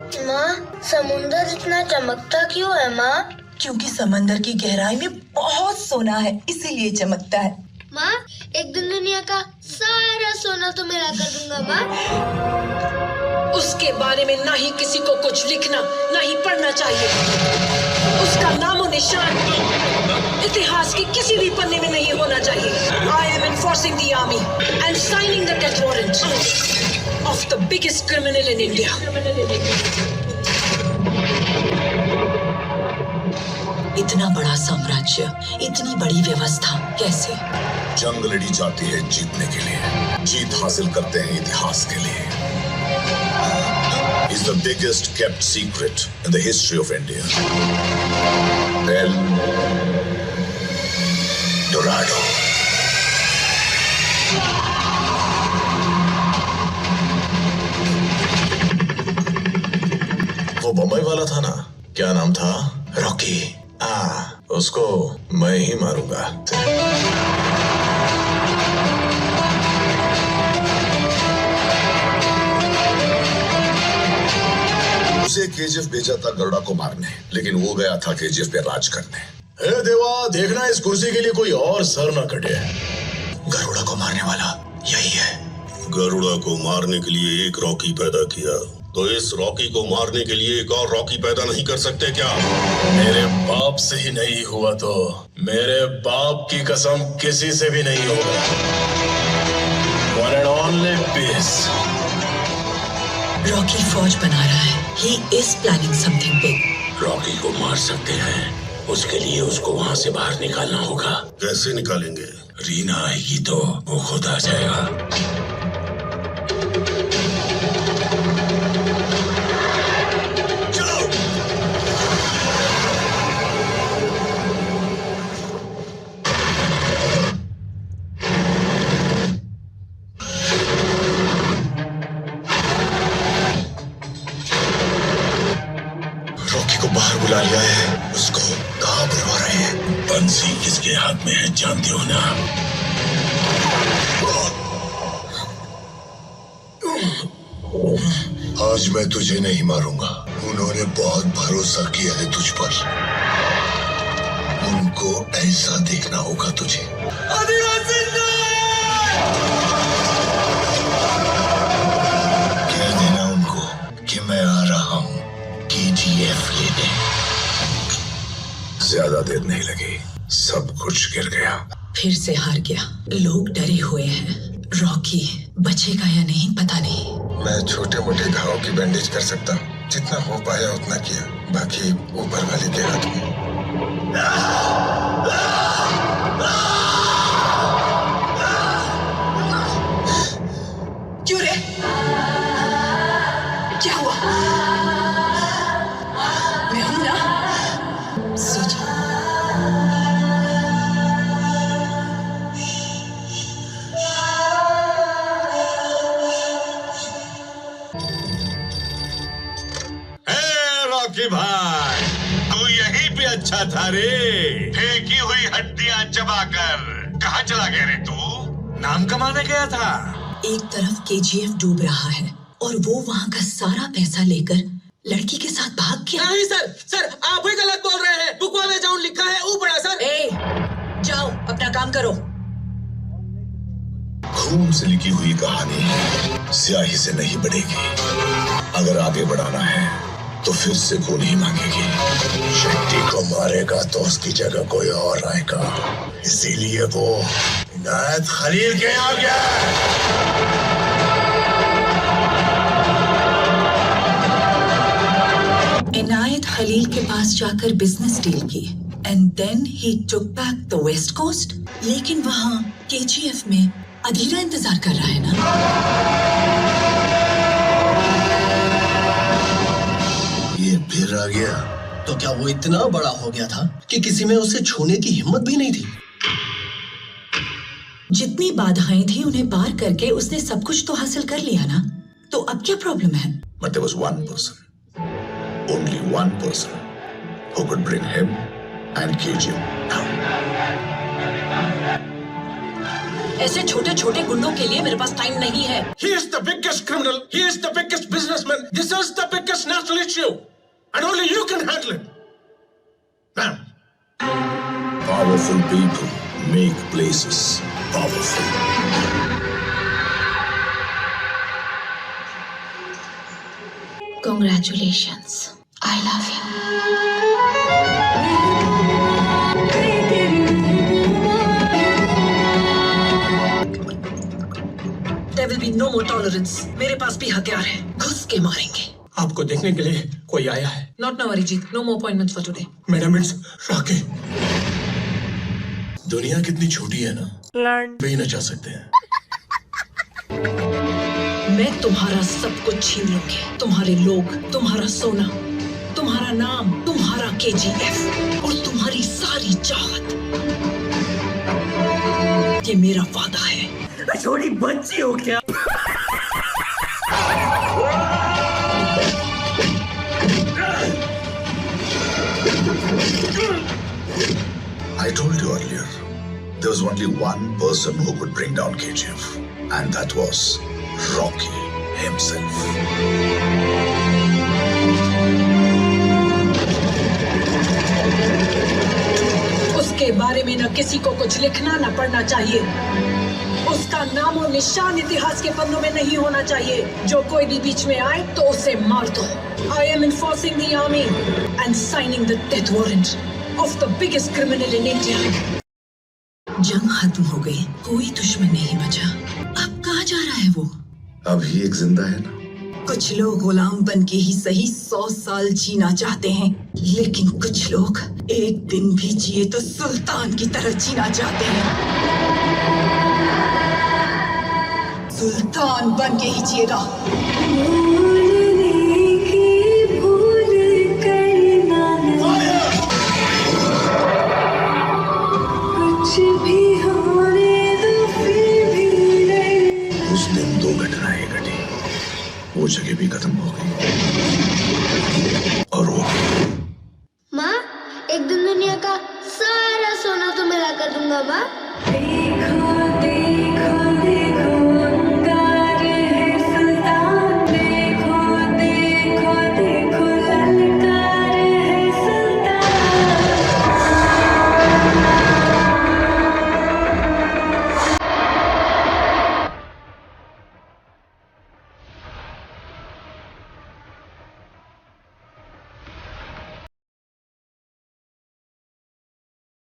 माँ, समुंदर इतना चमकता क्यों है माँ? क्योंकि समंदर की गहराई में बहुत सोना है, इसीलिए चमकता है। माँ, एक दिन दुनिया का सारा सोना तो मिला कर दूंगा माँ। उसके बारे में ना ही किसी को कुछ लिखना, ना ही पढ़ना चाहिए। उसका नामो निशान इतिहास के किसी भी पन्ने में नहीं होना चाहिए। I am enforcing the army and signing the death warrant of the biggest criminal in India. इतना बड़ा साम्राज्य, इतनी बड़ी व्यवस्था, कैसे? जंग लड़ी जाती है जीतने के लिए, जीत हासिल करते हैं इतिहास के लिए। Is the biggest kept secret in the history of India. El Dorado. वो बम्बई वाला था ना, क्या नाम था? रॉकी। उसको मैं ही मारूंगा। उसे केजीएफ भेजा था गरुड़ा को मारने, लेकिन वो गया था केजीएफ पे राज करने। हे देवा, देखना इस कुर्सी के लिए कोई और सर न कटे। गरुड़ा को मारने वाला यही है। गरुड़ा को मारने के लिए एक रॉकी पैदा किया, तो इस रॉकी को मारने के लिए एक और रॉकी पैदा नहीं कर सकते क्या? मेरे बाप से ही नहीं हुआ तो मेरे बाप की कसम किसी से भी नहीं होगा। One and only peace. Rocky फौज बना रहा है। He is planning something big. Rocky को मार सकते हैं, उसके लिए उसको वहाँ से बाहर निकालना होगा। कैसे निकालेंगे? रीना आएगी तो वो खुद आ जाएगा। बाहर बुला लिया है, उसको कहाँ बुलवा रहे हैं? बंसी किसके हाथ में है जानते हो ना? आज मैं तुझे नहीं मारूंगा। उन्होंने बहुत भरोसा किया है तुझ पर। उनको ऐसा देखना होगा तुझे। कह देना उनको कि मैं आ रहा हूँ केजीएफ लेने। ज्यादा देर नहीं लगी, सब कुछ गिर गया। फिर से हार गया। लोग डरे हुए हैं। रॉकी बचेगा या नहीं पता नहीं। मैं छोटे मोटे घावों की बैंडेज कर सकता हूँ, जितना हो पाया उतना किया, बाकी ऊपर वाले के हाथ में। क्यों रे? क्या हुआ? मैं हूं ना? सोच। रॉकी भाई, तू यहीं पे अच्छा था रे। फेंकी हुई हड्डियां चबाकर कहाँ चला गया रे तू? नाम कमाने गया था। एक तरफ केजीएफ डूब रहा है और वो वहाँ का सारा पैसा लेकर लड़की के साथ भाग गया। नहीं सर, आप ही गलत बोल रहे हैं। बुक वाले जॉन लिखा है ऊपर सर। जाओ अपना काम करो। खून से लिखी हुई कहानी स्याही से नहीं बढ़ेगी। अगर आगे बढ़ाना है तो फिर से खून ही मांगेगी। शेट्टी को मारेगा तो उसकी जगह कोई और आएगा, इसीलिए वो इनायत खलील के यहाँ गया। इनायत खलील के पास जाकर बिजनेस डील की and then he took back the west coast. लेकिन वहाँ केजीएफ में अधीरा इंतजार कर रहा है ना। ये फिर आ गया। तो क्या वो इतना बड़ा हो गया था कि किसी में उसे छूने की हिम्मत भी नहीं थी? जितनी बाधाएं थी उन्हें पार करके उसने सब कुछ तो हासिल कर लिया ना, तो अब क्या प्रॉब्लम है? But there was one person, only one person, who could bring him and KGF down. ऐसे छोटे छोटे गुंडों के लिए मेरे पास टाइम नहीं है। He is the biggest criminal. He is the biggest businessman. This is the biggest national issue. And only you can handle it. Ma'am. Powerful people make places powerful. Congratulations. I love you. There will be no more tolerance. मेरे पास भी हथियार है, घुस के मारेंगे। आपको देखने के लिए कोई आया है। Not now, Arijit. No more appointments for today. Madam it's राके। दुनिया कितनी छोटी है ना, भी नचा सकते हैं। मैं तुम्हारा सब कुछ छीन लूंगी। तुम्हारे लोग, तुम्हारा सोना, तुम्हारा नाम, तुम्हारा KGF और तुम्हारी सारी चाहत। ये मेरा वादा है। छोटी बच्ची हो क्या? I told you earlier, there was only one person who could bring down KGF, and that was Rocky himself. उसके बारे में न किसी को कुछ लिखना न पढ़ना चाहिए। उसका नाम और निशान इतिहास के पन्नों में नहीं होना चाहिए। जो कोई भी बीच में आए तो उसे मार दो। I am enforcing the army and signing the death warrant of the biggest criminal in India. जंग खत्म हो गई, कोई दुश्मन नहीं बचा। अब कहाँ जा रहा है वो? अभी एक जिंदा है ना। कुछ लोग गुलाम बन के ही सही 100 साल जीना चाहते हैं, लेकिन कुछ लोग एक दिन भी जिए तो सुल्तान की तरह जीना चाहते हैं। सुल्तान बन के ही जिएगा। उस दिन 2 घटनाएं घटी, वो जगह भी खत्म हो गई और वो माँ, एक दिन दुनिया का सारा सोना तो मिला कर दूंगा माँ।